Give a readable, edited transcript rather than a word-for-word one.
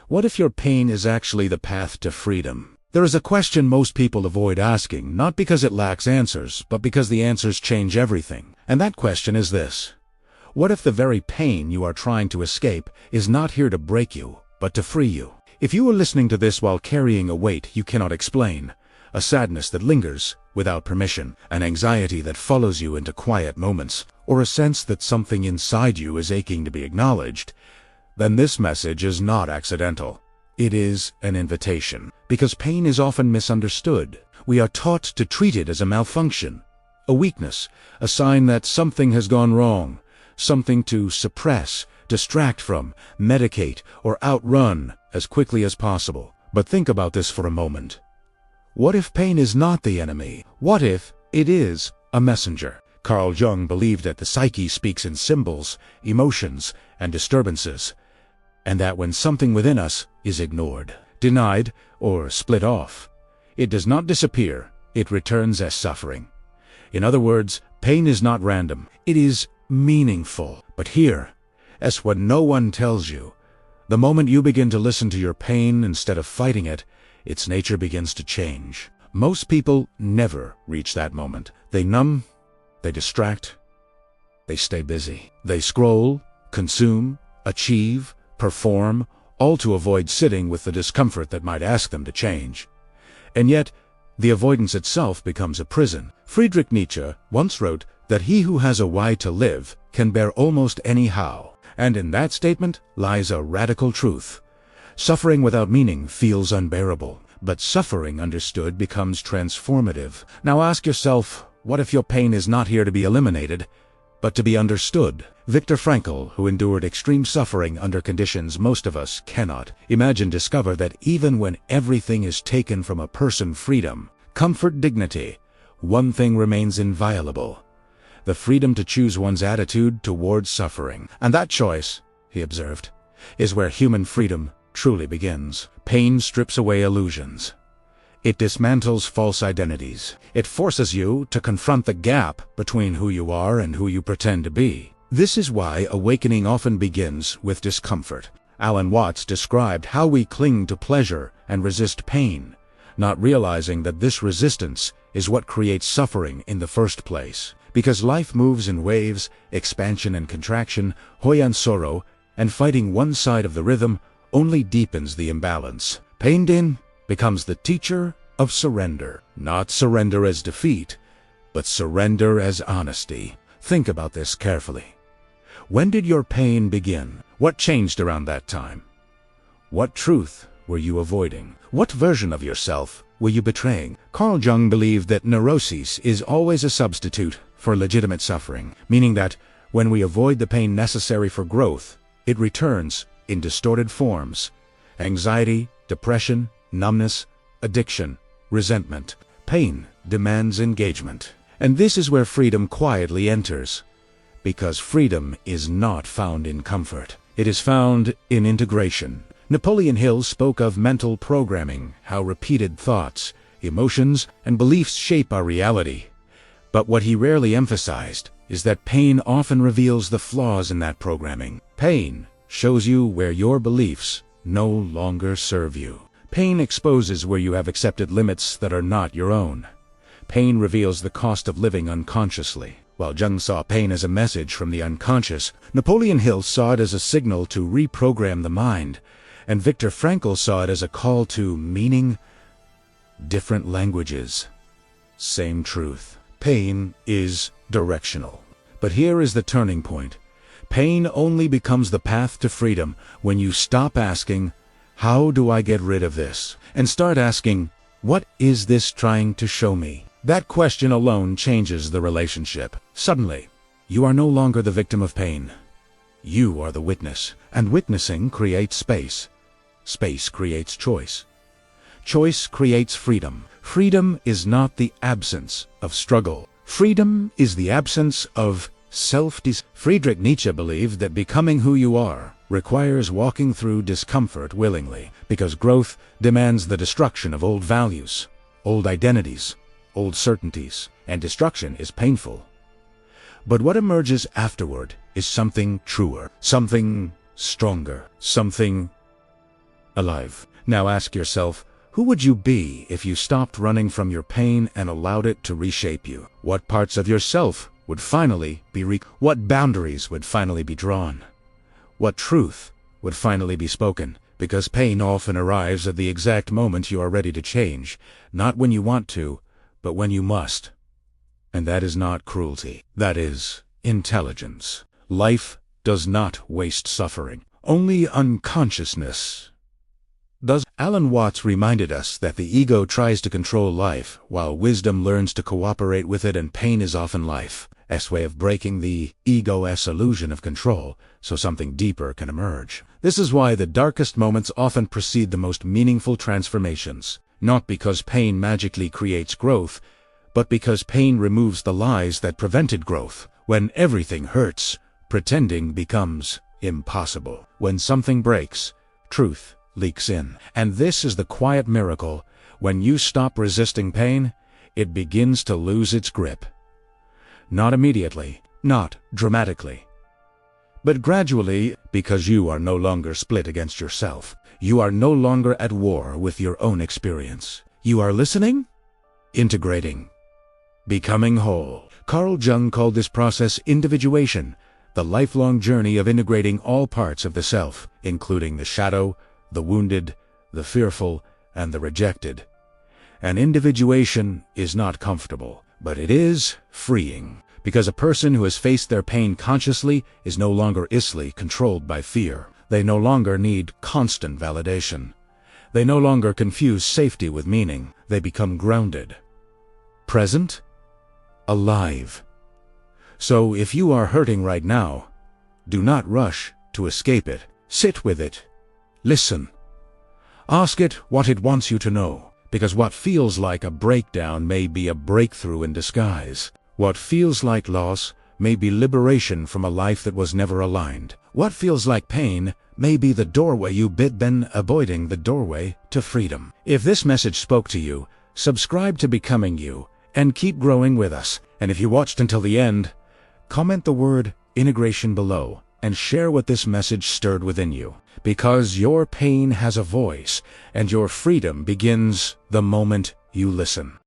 What if your pain is actually the path to freedom? There is a question most people avoid asking, not because it lacks answers, but because the answers change everything. And that question is this: what if the very pain you are trying to escape is not here to break you, but to free you? If you are listening to this while carrying a weight you cannot explain, a sadness that lingers without permission, an anxiety that follows you into quiet moments, or a sense that something inside you is aching to be acknowledged, then this message is not accidental. It is an invitation. Because pain is often misunderstood. We are taught to treat it as a malfunction, a weakness, a sign that something has gone wrong, something to suppress, distract from, medicate, or outrun as quickly as possible. But think about this for a moment. What if pain is not the enemy? What if it is a messenger? Carl Jung believed that the psyche speaks in symbols, emotions, and disturbances, and that when something within us is ignored, denied, or split off, it does not disappear, it returns as suffering. In other words, pain is not random, it is meaningful. But here, as what no one tells you, the moment you begin to listen to your pain instead of fighting it, its nature begins to change. Most people never reach that moment. They numb, they distract, they stay busy. They scroll, consume, achieve, perform, all to avoid sitting with the discomfort that might ask them to change. And yet, the avoidance itself becomes a prison. Friedrich Nietzsche once wrote that he who has a why to live can bear almost any how. And in that statement lies a radical truth. Suffering without meaning feels unbearable, but suffering understood becomes transformative. Now ask yourself, what if your pain is not here to be eliminated, but to be understood? Viktor Frankl, who endured extreme suffering under conditions most of us cannot imagine, discovered that even when everything is taken from a person, freedom, comfort, dignity, one thing remains inviolable: the freedom to choose one's attitude towards suffering. And that choice, he observed, is where human freedom truly begins. Pain strips away illusions. It dismantles false identities. It forces you to confront the gap between who you are and who you pretend to be. This is why awakening often begins with discomfort. Alan Watts described how we cling to pleasure and resist pain, not realizing that this resistance is what creates suffering in the first place. Because life moves in waves, expansion and contraction, joy and sorrow, and fighting one side of the rhythm only deepens the imbalance. Pain then becomes the teacher of surrender. Not surrender as defeat, but surrender as honesty. Think about this carefully. When did your pain begin? What changed around that time? What truth were you avoiding? What version of yourself were you betraying? Carl Jung believed that neurosis is always a substitute for legitimate suffering, meaning that when we avoid the pain necessary for growth, it returns in distorted forms: anxiety, depression, numbness, addiction, resentment. Pain demands engagement. And this is where freedom quietly enters. Because freedom is not found in comfort. It is found in integration. Napoleon Hill spoke of mental programming, how repeated thoughts, emotions, and beliefs shape our reality. But what he rarely emphasized is that pain often reveals the flaws in that programming. Pain shows you where your beliefs no longer serve you. Pain exposes where you have accepted limits that are not your own. Pain reveals the cost of living unconsciously. While Jung saw pain as a message from the unconscious, Napoleon Hill saw it as a signal to reprogram the mind, and Viktor Frankl saw it as a call to meaning. Different languages, same truth. Pain is directional. But here is the turning point. Pain only becomes the path to freedom when you stop asking, "How do I get rid of this?" and start asking, "What is this trying to show me?" That question alone changes the relationship. Suddenly, you are no longer the victim of pain. You are the witness, and witnessing creates space. Space creates choice. Choice creates freedom. Freedom is not the absence of struggle. Freedom is the absence of self-desire. Friedrich Nietzsche believed that becoming who you are requires walking through discomfort willingly, because growth demands the destruction of old values, old identities, old certainties, and destruction is painful. But what emerges afterward is something truer, something stronger, something alive. Now ask yourself, who would you be if you stopped running from your pain and allowed it to reshape you? What parts of yourself would finally be what boundaries would finally be drawn? What truth would finally be spoken? Because pain often arrives at the exact moment you are ready to change, not when you want to, but when you must. And that is not cruelty. That is intelligence. Life does not waste suffering. Only unconsciousness does. Alan Watts reminded us that the ego tries to control life, while wisdom learns to cooperate with it, and pain is often life's way of breaking the ego's illusion of control, so something deeper can emerge. This is why the darkest moments often precede the most meaningful transformations. Not because pain magically creates growth, but because pain removes the lies that prevented growth. When everything hurts, pretending becomes impossible. When something breaks, truth leaks in. And this is the quiet miracle. When you stop resisting pain, it begins to lose its grip. Not immediately, not dramatically, but gradually, because you are no longer split against yourself. You are no longer at war with your own experience. You are listening, integrating, becoming whole. Carl Jung called this process individuation, the lifelong journey of integrating all parts of the self, including the shadow, the wounded, the fearful, and the rejected. And individuation is not comfortable, but it is freeing, because a person who has faced their pain consciously is no longer easily controlled by fear. They no longer need constant validation. They no longer confuse safety with meaning. They become grounded, present, alive. So if you are hurting right now, do not rush to escape it. Sit with it. Listen. Ask it what it wants you to know, because what feels like a breakdown may be a breakthrough in disguise. What feels like loss may be liberation from a life that was never aligned. What feels like pain may be the doorway you've been avoiding, the doorway to freedom. If this message spoke to you, subscribe to Becoming You and keep growing with us. And if you watched until the end, comment the word integration below and share what this message stirred within you. Because your pain has a voice, and your freedom begins the moment you listen.